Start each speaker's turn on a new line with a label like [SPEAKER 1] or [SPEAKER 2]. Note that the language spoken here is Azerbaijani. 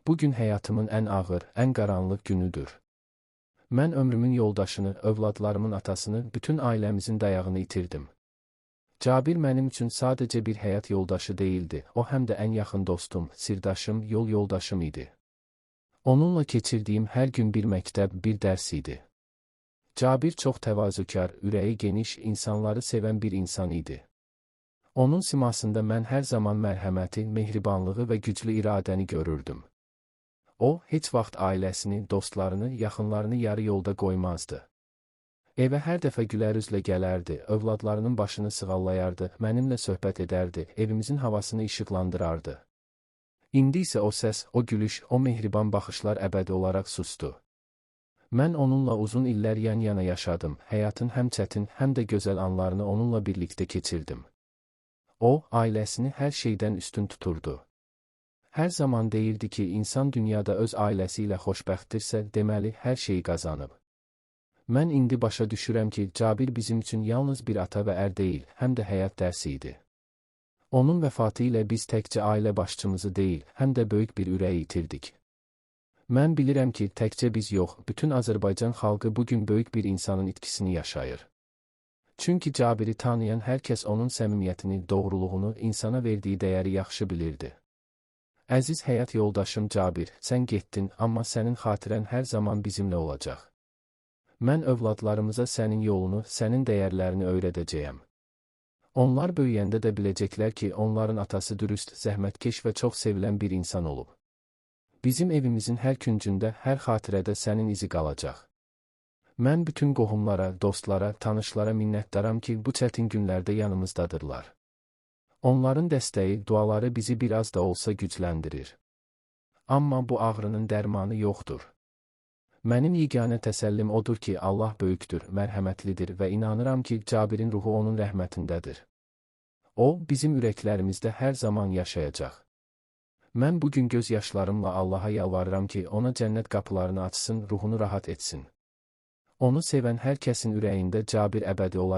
[SPEAKER 1] Bugün həyatımın ən ağır, ən qaranlıq günüdür. Mən ömrümün yoldaşını, övladlarımın atasını, bütün ailəmizin dayağını itirdim. Cabir mənim üçün sadəcə bir həyat yoldaşı değildi, o həm də ən yaxın dostum, sirdaşım, yol yoldaşım idi. Onunla keçirdiyim hər gün bir məktəb, bir dərs idi. Cabir çox təvazökar, ürəyi geniş, insanları sevən bir insan idi. Onun simasında mən hər zaman mərhəməti, mehribanlığı və güclü iradəni görürdüm. O, heç vaxt ailəsini, dostlarını, yaxınlarını yarı yolda qoymazdı. Evə hər dəfə gülər üzlə gələrdi, övladlarının başını sığallayardı, mənimlə söhbət edərdi, evimizin havasını işıqlandırardı. İndi isə o səs, o gülüş, o mehriban baxışlar əbədi olaraq sustu. Mən onunla uzun illər yan-yana yaşadım, həyatın həm çətin, həm də gözəl anlarını onunla birlikdə keçirdim. O, ailəsini hər şeydən üstün tuturdu. Hər zaman deyirdi ki, insan dünyada öz ailəsi ilə xoşbəxtdirsə, deməli, hər şeyi qazanıb. Mən indi başa düşürəm ki, Cabir bizim üçün yalnız bir ata və ər deyil, həm də həyat dərsi idi. Onun vəfatı ilə biz təkcə ailə başçımızı deyil, həm də böyük bir ürəyi itirdik. Mən bilirəm ki, təkcə biz yox, bütün Azərbaycan xalqı bugün böyük bir insanın itkisini yaşayır. Çünki Cabiri tanıyan hər kəs onun səmimiyyətini, doğruluğunu, insana verdiyi dəyəri yaxşı bilirdi. Əziz həyat yoldaşım Cabir, sən getdin, amma sənin xatirən hər zaman bizimlə olacaq. Mən övladlarımıza sənin yolunu, sənin dəyərlərini öyrədəcəyəm. Onlar böyüyəndə də biləcəklər ki, onların atası dürüst, zəhmətkeş və çox sevilən bir insan olub. Bizim evimizin hər küncündə, hər xatirədə sənin izi qalacaq. Mən bütün qohumlara, dostlara, tanışlara minnətdaram ki, bu çətin günlərdə yanımızdadırlar. Onların dəstəyi, duaları bizi biraz da olsa gücləndirir. Amma bu ağrının dərmanı yoxdur. Mənim yeganə təsəllim odur ki, Allah böyükdür, mərhəmətlidir və inanıram ki, Cabirin ruhu onun rəhmətindədir. O, bizim ürəklərimizdə hər zaman yaşayacaq. Mən bugün göz yaşlarımla Allaha yalvarıram ki, ona cənnət qapılarını açsın, ruhunu rahat etsin. Onu sevən hər kəsin ürəyində Cabir əbədi olacaq.